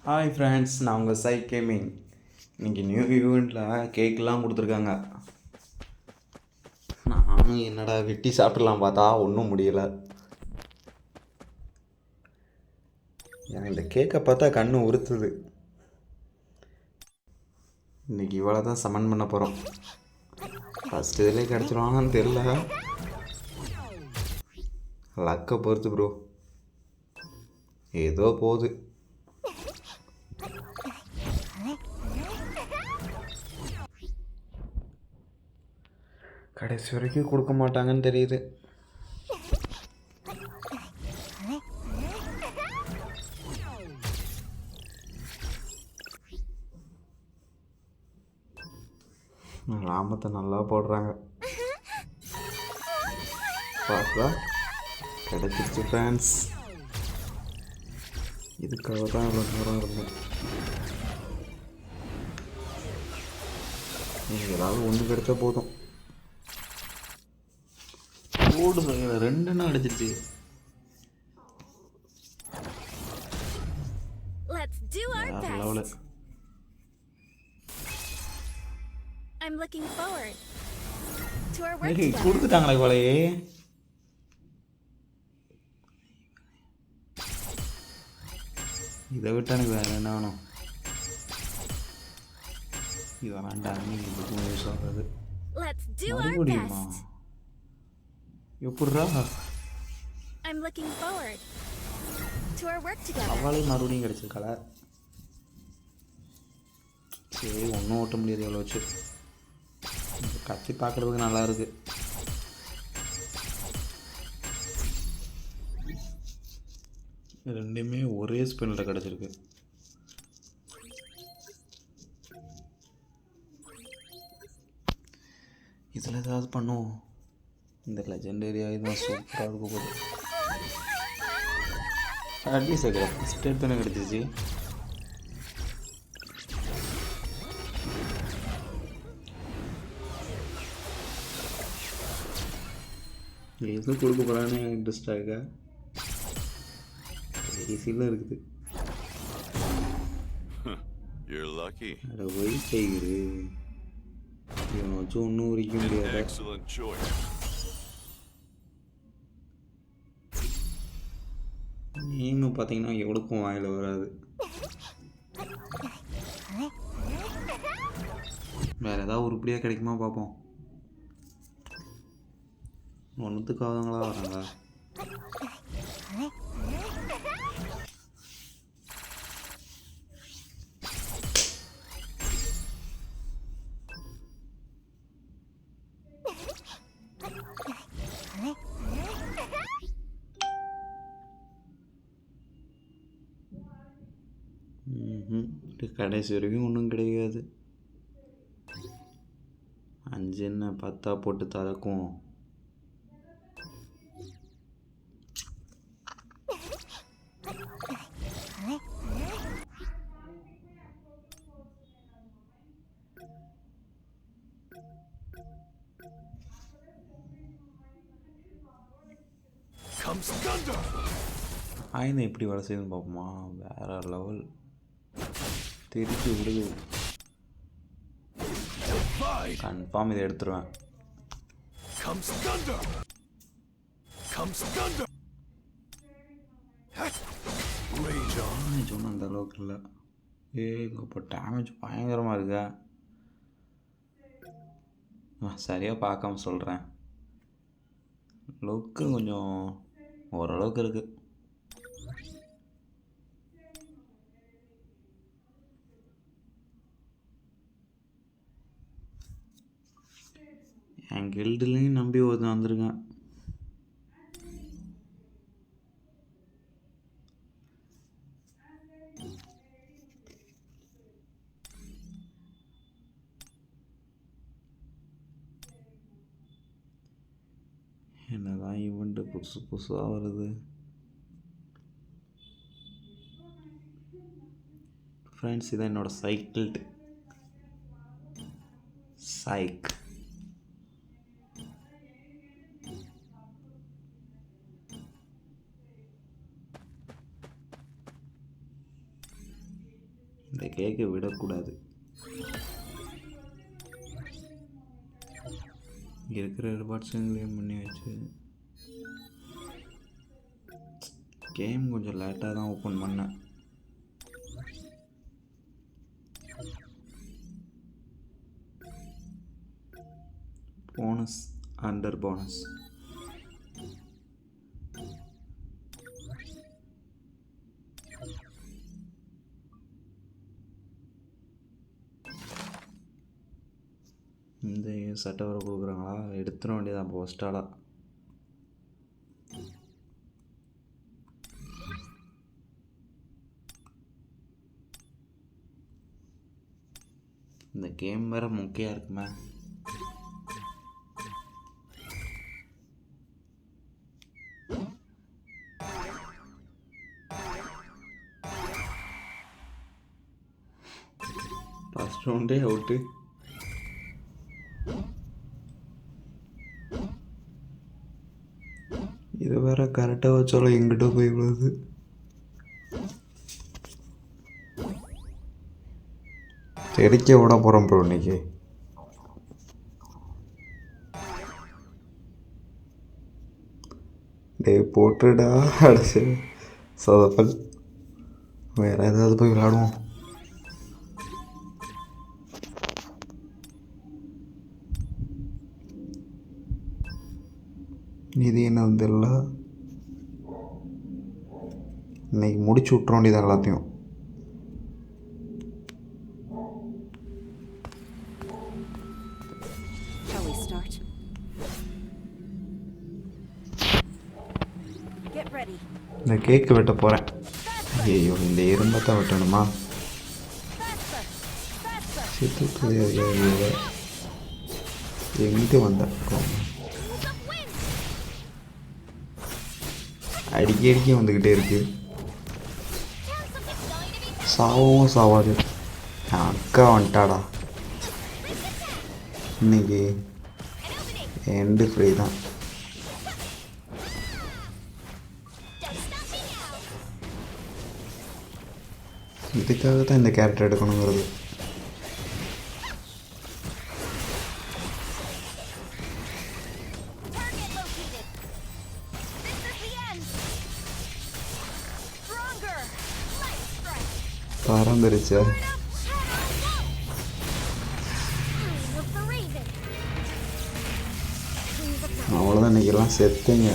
Hi friends, நான் உங்கள் சை gaming. இன்றைக்கி நியூ ஈவெண்ட்டில் கேக்கெலாம் கொடுத்துருக்காங்க. நானும் என்னடா வெட்டி சாப்பிட்றலாம் பார்த்தா ஒன்றும் முடியலை. எனக்கு இந்த கேக்கை பார்த்தா கண்ணு உறுத்துது. இன்றைக்கி இவ்வளோ தான் சமன் பண்ண போகிறோம். ஃபஸ்ட்டு இதிலே கிடச்சிருவாங்கன்னு தெரில. லக்கை பொறுத்து ப்ரோ, ஏதோ போகுது. கடைசி வரைக்கும் கொடுக்க மாட்டாங்கன்னு தெரியுது. ராமத்தை நல்லா போடுறாங்க. பார்த்தா கிடைச்சிருச்சு ஃப்ரெண்ட்ஸ். இதுக்காக தான் இவ்வளோ நேரம் இருந்தேன். நீங்கள் ஏதாவது ஒன்று கிடைச்சா போதும். ஓடு ரெண்டு நாள் அடிச்சிருச்சு. கொடுத்துட்டாங்களே போலயே. இதை விட்டு எனக்கு வேறு என்ன வேணும்? இது வேண்டாம். இதுக்கும் யூஸ் ஆகாது. மறுபடியுமா? எப்படிரா அவளே மறுபடியும் கிடச்சிருக்காள? சரி, ஒன்றும் ஓட்ட முடியாது. எவ்வளோ வச்சு கத்தி பார்க்குறதுக்கு நல்லா இருக்கு. ரெண்டுமே ஒரே ஸ்பின்னில் கிடச்சிருக்கு. இதில் ஏதாவது பண்ணுவோம். இந்த லெஜெண்டரி ஆயுதம் சூப்பராக இருக்க போகுது. அட்லீஸ்ட் ஃபஸ்ட் எடுத்தோன்னே கிடச்சிச்சு. எதுவும் கொடுக்க போகிறான்னு இன்ட்ரெஸ்டாக இருக்கா? ஈஸியில் இருக்குது. அதை வெயிட் செய்யுது. இவனை வச்சு ஒன்றும் உரிக்க முடியாது. நீங்களும் பார்த்தீங்கன்னா எவ்வளோக்கும் வாயில் வராது. வேறு ஏதாவது உருப்படியாக கிடைக்குமா பார்ப்போம். ஒன்றுத்துக்காகங்களா வராங்க. கடைசி வரைக்கும் ஒன்றும் கிடைக்காது. 5 என்ன 10 போட்டு தரக்கும். ஆயுதம் எப்படி வேலை செய்யுதுன்னு பார்ப்போமா? வேற லெவல். திருப்பி விடுது. கன்ஃபார்ம் இதை எடுத்துருவேன். சொன்ன அந்த அளவுக்கு இல்லை. இப்போ டேமேஜ் பயங்கரமாக இருக்கா? சரியாக பார்க்காம சொல்கிறேன். லுக்கு கொஞ்சம் ஓரளவுக்கு இருக்குது. என் கில்டுலேயும் நம்பி ஒருத்தன் வந்திருக்கேன். என்னதான் ஈவெண்ட்டு புதுசு புதுசாக வருது. ஃப்ரெண்ட்ஸ், இதான் என்னோடய சைக்கிள் சைக். இந்த கேக்கை விடக்கூடாது. இருக்கிற ரிவார்ட்ஸையும் க்ளைம் பண்ணி வச்சு கேம் கொஞ்சம் லேட்டாக தான் ஓப்பன் பண்ணேன். போனஸ் அண்டர் போனஸ் இந்த சட்டை வர கொடுக்குறாங்களா, எடுத்துட வேண்டியதான் போஸ்டாலாக. இந்த கேம் வேறு முக்கியம் இருக்குமே. ஃபஸ்ட் ரவுண்டே அவுட்டு. இது வேற கரெக்டாக வச்சாலும் எங்கிட்ட போய் விழுது. தெரிக்க விட போகிறோம் ப்ரோ இன்னைக்கு. டே போட்டுடா அடைச்சி சொதப்பல். வேறு ஏதாவது போய் விளாடுவோம். இது என்ன தெரியல. இன்னைக்கு முடிச்சு விட்ற வேண்டியது எல்லாத்தையும். இந்த கேக்கு வெட்ட போகிறேன். ஐயோ, இந்த எறும்பத்தை வெட்டணுமா? எங்கிட்ட வந்த அடிக்கடிக்க வந்துக்கிட்டே இருக்கு. சாவும் சாவாது. அக்கா வந்துட்டாடா. இன்னைக்கு எண்டு ஃப்ரீ தான். இதுக்காக தான் இந்த கேரக்டர் எடுக்கணுங்கிறது. பறந்துருச்சா? அவ்வளோதான், இன்னைக்கெல்லாம் செத்துங்க.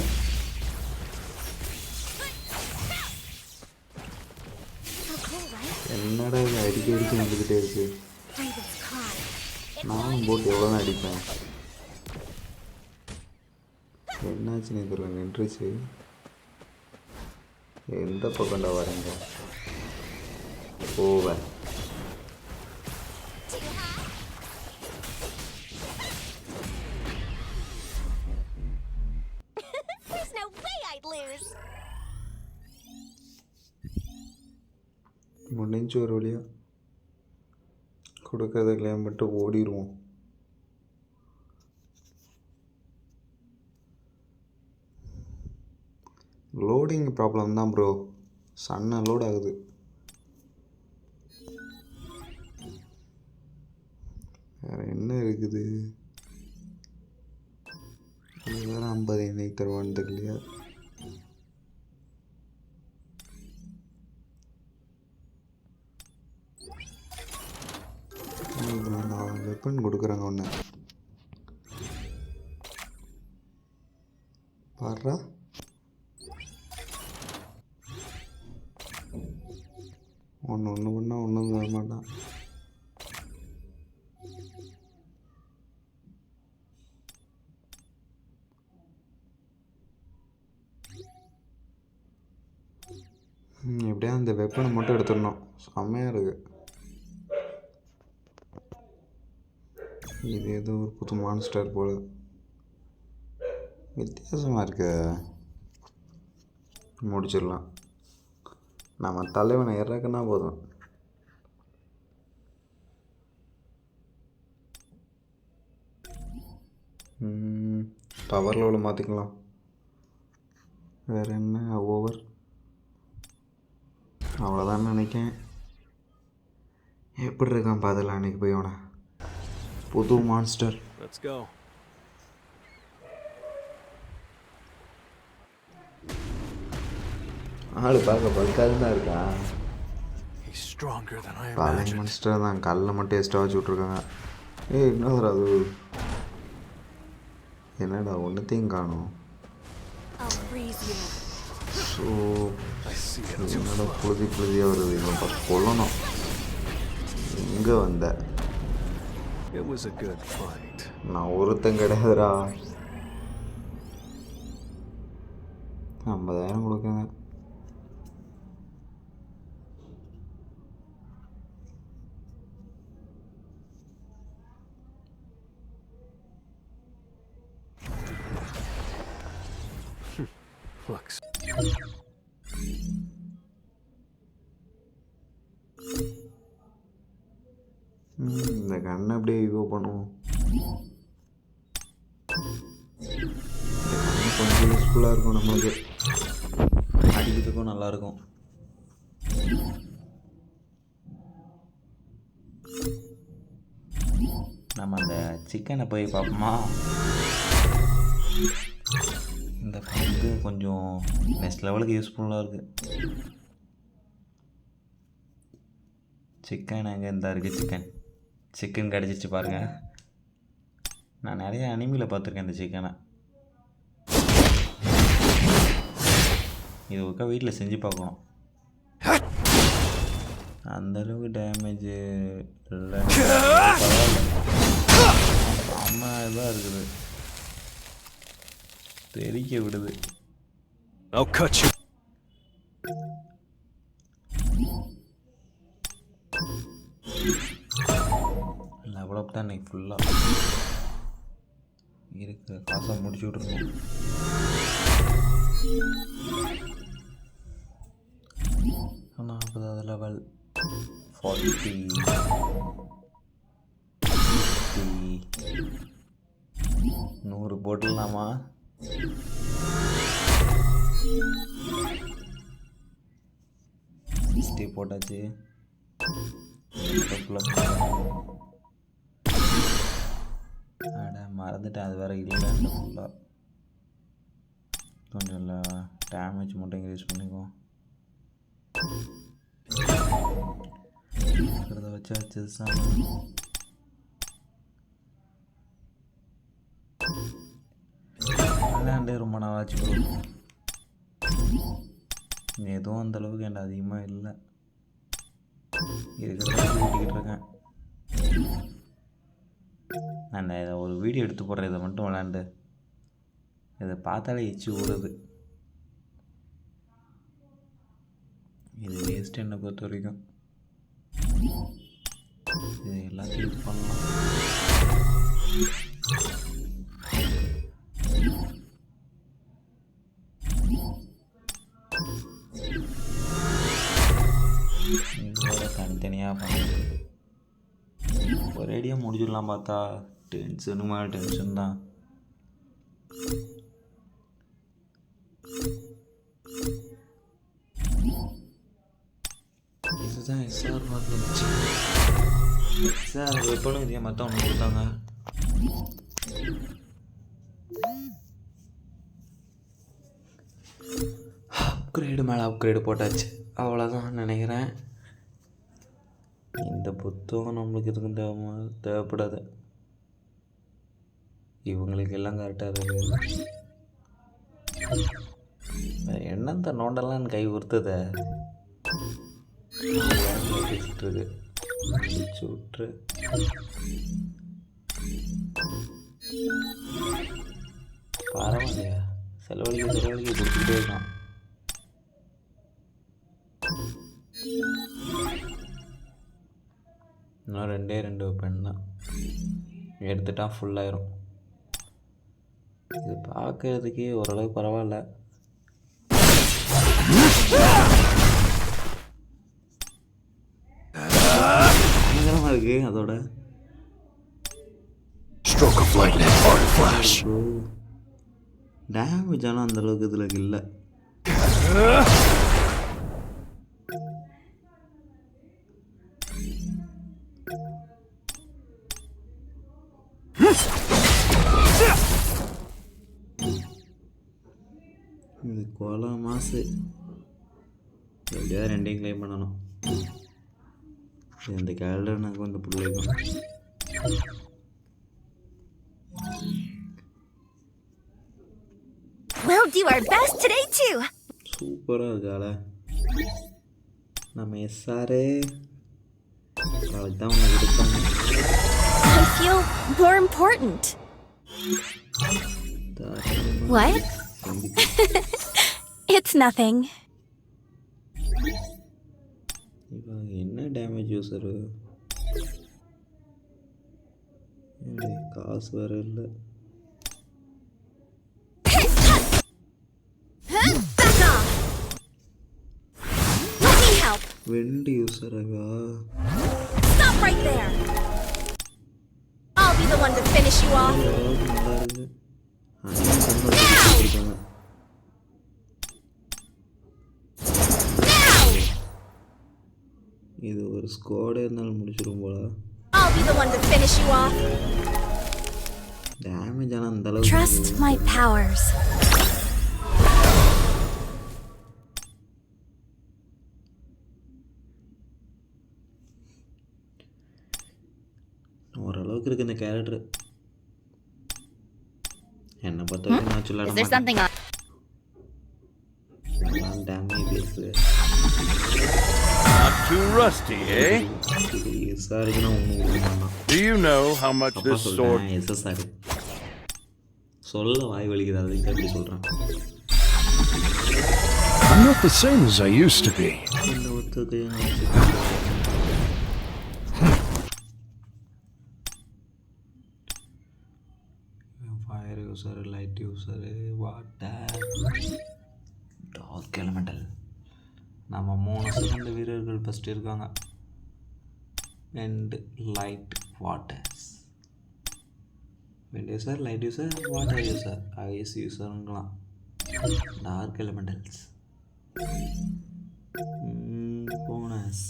என்னடா இது அடிக்கடிக்கு வந்துக்கிட்டே இருக்கு. நானும் போட்டு எவ்வளோ தான் அடிப்பேன். என்னாச்சுன்னு தெரியல, நின்றுச்சு. எந்த பக்கம்டா வரேங்க போவேன். முடிஞ்சு ஒரு வழியாக கொடுக்கறத கிளைம் பண்ணிட்டு ஓடிடுவோம். லோடிங் ப்ராப்ளம் தான் ப்ரோ. சன்ன லோட் ஆகுது. வேறு என்ன இருக்குது? இது வேறு 50 இன்னைக்கு தருவான்னு தெரியலையா? வெப்பன் கொடுக்குறாங்க ஒன்று பாடுறா. ஒன்று பண்ணால் ஒன்றும் வர மாட்டான். எப்படியா அந்த வெப்பனை மட்டும் எடுத்துடணும். செம்மையாக இருக்குது. இது ஏதோ ஒரு புது மான்ஸ்டர் போல் வித்தியாசமாக இருக்கு. முடிச்சிடலாம். நம்ம தலைவனை இறக்குனா போதும். பவர் லெவலில் மாற்றிக்கலாம். வேறு என்ன ஓவர், அவ்வளோதான் நினைக்கிறேன். எப்படி இருக்கான் பார்த்துலாம் அன்றைக்கி போய் அவனை புது மான்ஸ்டர். ஆள் பார்க்க பல்காது தான் இருக்கான். பழைய மான்ஸ்டர் தான், கல்லில் மட்டும் எக்ஸ்ட்ரா வச்சு விட்ருக்காங்க. என்னதுடா அது? என்னடா ஒன்றுத்தையும் காணும். ஸோ என்னடா புழுதியாக வருது. இவன் பார்த்து கொல்லணும். எங்கே வந்த? நான் ஒருத்தன் கிடையாதுடா. 50,000 கொடுக்குங்க. இந்த கண்ணை அப்படியே யூ பண்ணுவோம். கொஞ்சம் யூஸ்ஃபுல்லாக இருக்கும், நம்மளுக்கு அடிக்கிறதுக்கும் நல்லாயிருக்கும். நம்ம அந்த சிக்கனை போய் பார்ப்போமா? இந்த பங்கு கொஞ்சம் நெக்ஸ்ட் லெவலுக்கு யூஸ்ஃபுல்லாக இருக்குது. சிக்கன் எங்கே இருந்தா இருக்குது? சிக்கன் கிடச்சிச்சு பாருங்கள். நான் நிறைய அனிமியில் பார்த்துருக்கேன் இந்த சிக்கனை. இது ஒருக்கா வீட்டில் செஞ்சு பார்க்கணும். அந்தளவுக்கு டேமேஜு இல்லை, அம்மா இதாக இருக்குது, தெரிக்க விடுது. லெவலப் தான் இன்னைக்கு ஃபுல்லாக இருக்கிற காசை முடிச்சு விட்ருக்கோம். ஆனால் அப்போது லெவல் 40 100 போட்டுடலாமா? போட்டாச்சு. அட மறந்துட்டேன், அது வேறு இல்லை. ஃபுல்லாக கொஞ்சம் இல்லை, டேமேஜ் மட்டும் இன்க்ரீஸ் பண்ணிக்குவோம். இருக்கிறத வச்சு விளையாண்டே ரொம்ப நாள் ஆச்சு. எதுவும் அந்தளவுக்கு என்கிட்ட அதிகமாக இல்லை, இருக்கிறத ஓட்டிக்கிட்டு இருக்கேன். நான் இதை ஒரு வீடியோ எடுத்து போடுறேன், இதை மட்டும் விளையாண்டு. இதை பார்த்தாலே எச்சு ஓடுது. இது வேஸ்ட் என்னை பொறுத்த வரைக்கும். இது எல்லாத்தையும் யூஸ் பண்ணலாம். இதோட தனித்தனியாக பண்ண ஒரேடியாக முடிச்சிடலாம் பார்த்தா டென்ஷனு மேலே டென்ஷன் தான். இதுதான் எஸ்ஆர் வந்துச்சு. எஸ்ஆர் வெப்பனும் இதே மாதிரி தான் ஒன்று கொடுத்தாங்க. அப்கிரேடு மேலே அப்கிரேடு போட்டாச்சு, அவ்வளோதான் நினைக்கிறேன். இந்த புத்தகம் நம்மளுக்கு எதுக்கும் தேவைப்படாது. இவங்களுக்கு எல்லாம் கரெக்டாக இருக்குது. என்னந்த நோண்டெல்லாம் கை உறுத்துத பேசிட்டு விட்ரு. பரவாயில்லையா, செலவழிக்க கொடுத்துட்டே இருக்கான். இன்னும் 2 பென் தான் எடுத்துட்டா ஃபுல்லாயிரும். இது பார்க்கறதுக்கே ஓரளவுக்கு பரவாயில்ல. பயங்கரமாக இருக்கு. அதோட டேமேஜ் ஆனால் அந்தளவுக்கு இதில் இல்லை. கொலை மாசு. எப்படியா ரெண்டையும் கிளைம் பண்ணணும். இந்த கேரக்டர் எனக்கு வந்து பிள்ளைக்கும். We'll do our best today too. சூப்பராக இருக்காள. நம்ம எஸ்ஆரே நாளைக்கு தான் உனக்கு கொடுப்பாங்க. I feel more important. What? It's nothing. இவன் என்ன டேமேஜ் யூஸரு? காசு வேற இல்லை. Back off. Let me help. வெண்டு யூஸராகா? Stop right there. I'll be the one to finish you off. நல்லா இருக்கு. பிடிக்காம இது ஒரு ஸ்குவாடே இருந்தாலும் முடிச்சிடும் போல. I'll be the one to finish you off. Damage ஆனால் அந்த அளவுக்கு. Trust my powers. ஓரளவுக்கு இருக்கு இந்த கேரக்டர். என்ன பொறுத்த வரைக்கும் நான் சொல்லாட Is there something on? Damage இருக்கு. Not too rusty, eh? எஸ்ஆருக்குன்னா ஒன்றும் கொடுக்க Do you know how much this sword? சொல்கிறேன் எஸ்எஸ்ஆர் சொல்ல வாய் வலிக்குது. அதுக்கு எப்படி சொல்கிறேன். I'm not the same as I used to be. இந்த ஒத்துக்கு fire user, light user, water, dark elemental. நம்ம 3 சிறந்த வீரர்கள் ஃபஸ்ட்டு இருக்காங்க. And light waters. Wind user, light user, water user, ice யூஸருங்களாம். Dark elementals. போனஸ்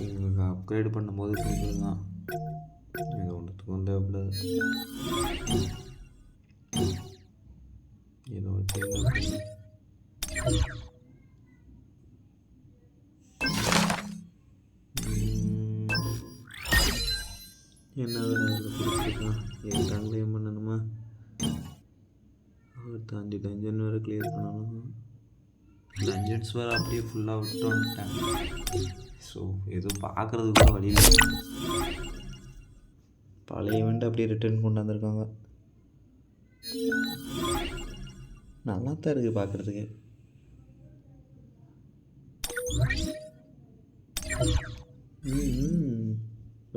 இவங்க அப்கிரேட் பண்ணும்போது கொடுக்குறதுதான். இது ஒன்றுத்துக்கு வந்து அப்படி இதை வச்சு என்ன அதில் கொடுத்துருக்கான். எதுக்காக கிளியர் பண்ணணுமா? தாண்டி டஞ்சன் வேறு கிளியர் பண்ணணும். டஞ்சன்ஸ் வேறு அப்படியே ஃபுல்லாக விட்டு வந்துட்டேன். ஸோ எதுவும் பார்க்குறதுக்கு கூட வழியில் பழைய இவெண்ட் அப்படியே ரிட்டர்ன் கொண்டு வந்திருக்காங்க. நல்லா தான் இருக்குது பார்க்குறதுக்கு.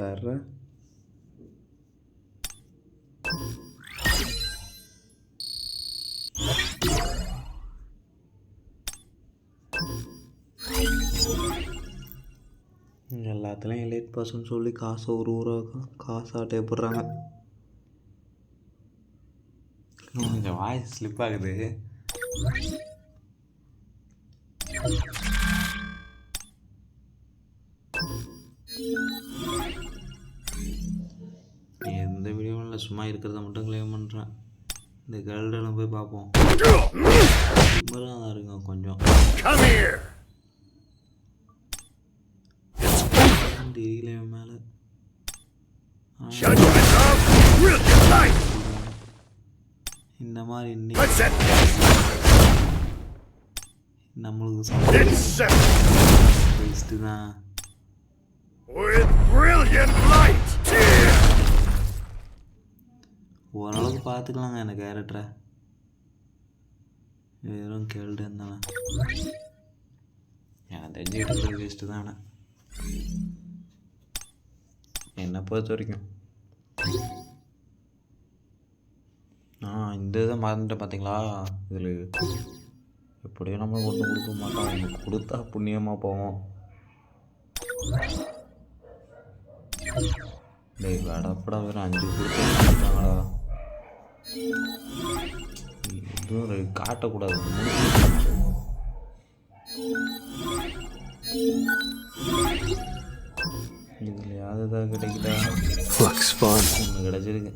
வேற எல்லாத்துலேயும் எலைட் பர்சன் சொல்லி காசை ஒரு ஊராக காசு ஆட்டைய போடுறாங்க. கொஞ்சம் வாய்ஸ் ஸ்லிப் ஆகுது. எந்த வீடியோவும் இல்லை, சும்மா இருக்கிறத மட்டும் கிளைம் பண்ணுறேன். இந்த கேர்ள்டனை போய் பார்ப்போம். சூப்பராக தான் இருக்குங்க கொஞ்சம். தெரியல மேலே இந்த மாதிரி நம்மளுக்கு வேஸ்ட்டு தான். ஓரளவுக்கு பார்த்துக்கலாங்க இந்த கேரக்டரை. வெறும் கேள்வி இருந்தானே எனக்கு தெரிஞ்சு எடுக்கிறது வேஸ்ட்டு தானே என்னை பொறுத்த வரைக்கும். இந்த இதை மறந்துட்டேன் பார்த்தீங்களா. இதில் எப்படியும் நம்ம ஒன்றும் கொடுக்க மாட்டோம். ஒன்று கொடுத்தா புண்ணியமாக போவோம். டேய் வடப்படா வேறு 5 கொடுத்தாங்களா. இதுவும் காட்டக்கூடாது. இதில் யாருதான் கிடைக்குதா? ஒன்று கிடச்சிருக்கு.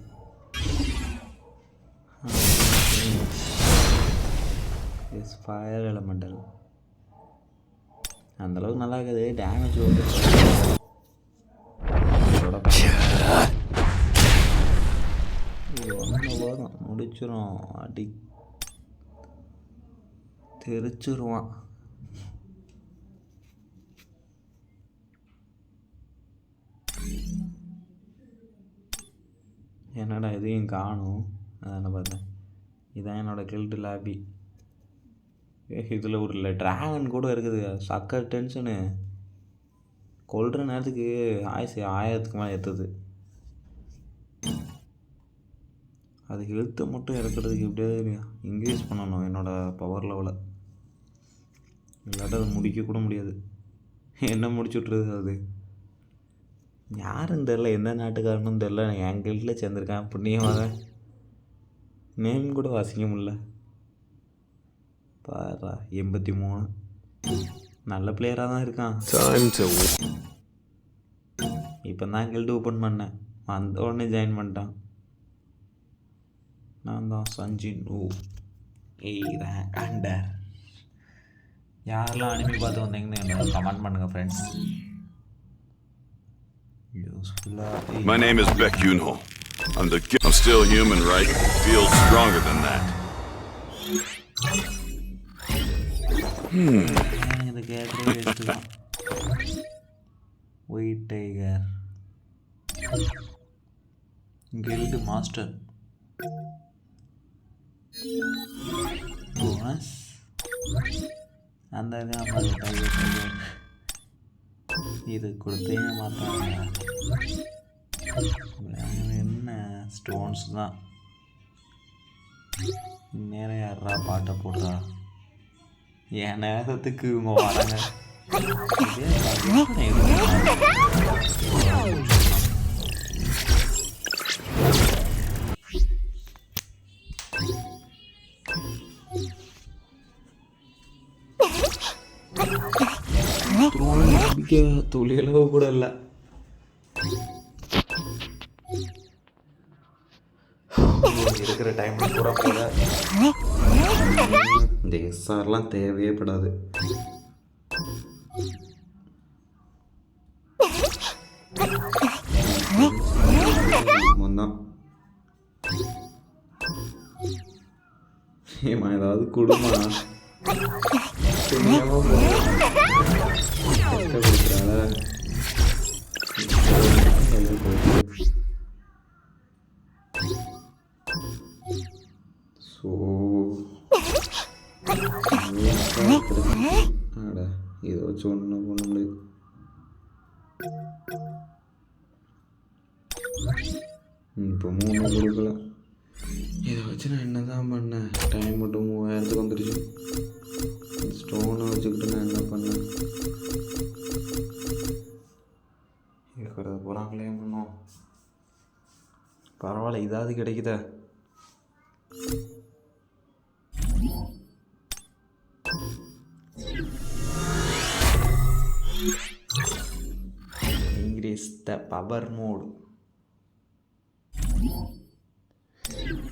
ஃபயர் எலமெண்டல் அந்தளவுக்கு நல்லா இருக்குது. டேமேஜ் வந்து ஒன்று போதும் முடிச்சிடும். அடி தெரிச்சிருவான். என்னடா இதையும் காணும். அதான பார்த்தேன். இதான் என்னோடய கில்டு லாபி. இதில் ஒரு ட்ராகன் கூட இருக்குது. சக்கர் டென்ஷனு. கொல்ற நேரத்துக்கு 1000க்கு மேலே ஏற்றுது. அது ஹெல்த்தை மட்டும் இறக்குறதுக்கு எப்படியாவது இன்க்ரீஸ் பண்ணணும் என்னோடய பவர் லெவலை. இல்லாட்ட அதை முடிக்க கூட முடியாது. என்ன முடிச்சு விட்றது? அது யாருன்னு தெரில, எந்த நாட்டுக்காரனும் தெரில. என் கில்டில் சேர்ந்துருக்கேன். புண்ணியமாக நேம் கூட வாசிக்க முடியல. பாரா 83 நல்ல பிளேயராக தான் இருக்கான். இப்போ தான் கில்டு ஓப்பன் பண்ணேன். வந்த உடனே ஜாயின் பண்ணிட்டான். நான் தான் சஞ்சின். அண்டர். யாரெல்லாம் அனிமி பார்த்து வந்தீங்கன்னு என்ன கமெண்ட் பண்ணுங்கள் friends. My name is Baek Yoonho. I'm still human, right? Feels stronger than that. இது கேட்கவே எடுத்துதான். White tiger guild master bonus அந்த டைகர் இது கொடுத்தே மாட்டாங்க. என்ன ஸ்டோன்ஸ் தான். நேரம் யாரா பாட்டை போடுறா? என் நேரத்துக்கு இவங்க வராங்க. துளி அளவு கூட இல்லை. இருக்கிற டைம் பூரா போல இந்த எஸ்ஆர்லாம் தேவையே படாது. ஏமா ஏதாவது குடுமா கஷ்டப்படுத்துறாள. ஸோ இதை வச்சு ஒன்றும் பண்ண முடியாது. இப்போ 3 கொடுக்கல. இதை வச்சு நான் என்ன தான் பண்ணேன்? டைம் மட்டும் 3000க்கு வந்துடுச்சு. ஸ்டோனை வச்சுக்கிட்டு நான் என்ன பண்ணேன்? இருக்கிறத போகிறாங்களே பண்ணோம். பரவாயில்ல, இதாவது கிடைக்குதா? Increase the power mode.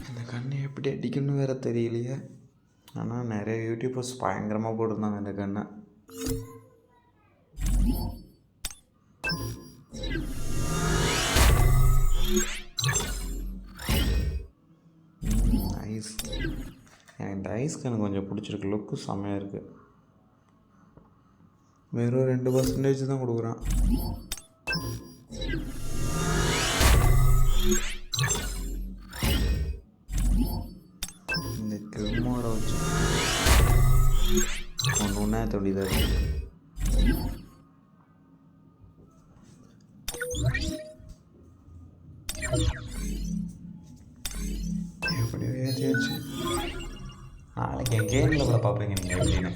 இந்த கண்ணை எப்படி அடிக்கணும்னு வேறு தெரியலையே. ஆனால் நிறைய யூடியூபர்ஸ் பயங்கரமாக போட்டிருந்தாங்க இந்த கண்ணை. ஐஸ் எனக்கு இந்த ஐஸ் கண்ணு கொஞ்சம் பிடிச்சிருக்கு. லுக்கு செம்மையாக இருக்குது. வெறும் 2% தான் கொடுக்குறான். இந்த கிருமோட வச்சு ஒன்று தொழிதாக இருக்குது. எப்படியோ ஏற்றியாச்சு. நாளைக்கு என் கேமில் கூட பார்ப்பீங்க நீங்கள் எப்படின்னு.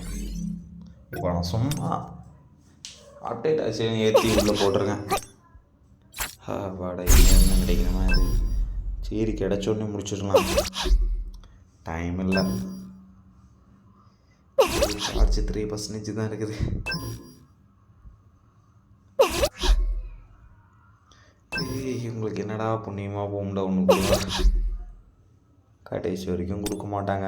இப்போ நான் சும்மா அப்டேட் ஆச்சு ஏற்றி உள்ளே போட்டிருக்கேன். வாடா என்ன கிடைக்கணுமா? இது சரி கிடச்சோடனே முடிச்சிடலாம். டைம் இல்லை. சார்ஜ் 3% தான் இருக்குது. உங்களுக்கு என்னடா புண்ணியமாக போகும்டா ஒன்று கொடுங்க. கடைசி வரைக்கும் கொடுக்க மாட்டாங்க.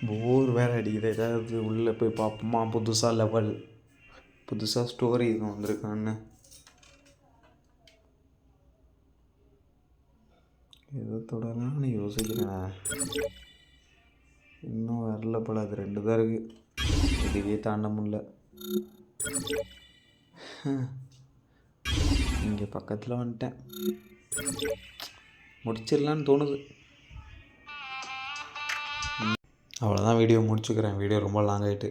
போர் வேறு அடிக்குது. ஏதாவது உள்ளே போய் பார்ப்போமா, புதுசாக லெவல், புதுசாக ஸ்டோரி இதுவும் வந்திருக்கான்னு. எதை தொடரலாம்னு யோசிக்கிறேன். இன்னும் வரல போல. அது 2 தான் இருக்குது. இதுவே தாண்ட முடியல. இங்கே பக்கத்தில் வந்துட்டேன். முடிச்சிடலான்னு தோணுது. அவ்வளோதான், வீடியோ முடிச்சுக்கிறேன். வீடியோ ரொம்ப லாங் ஆகிட்டு.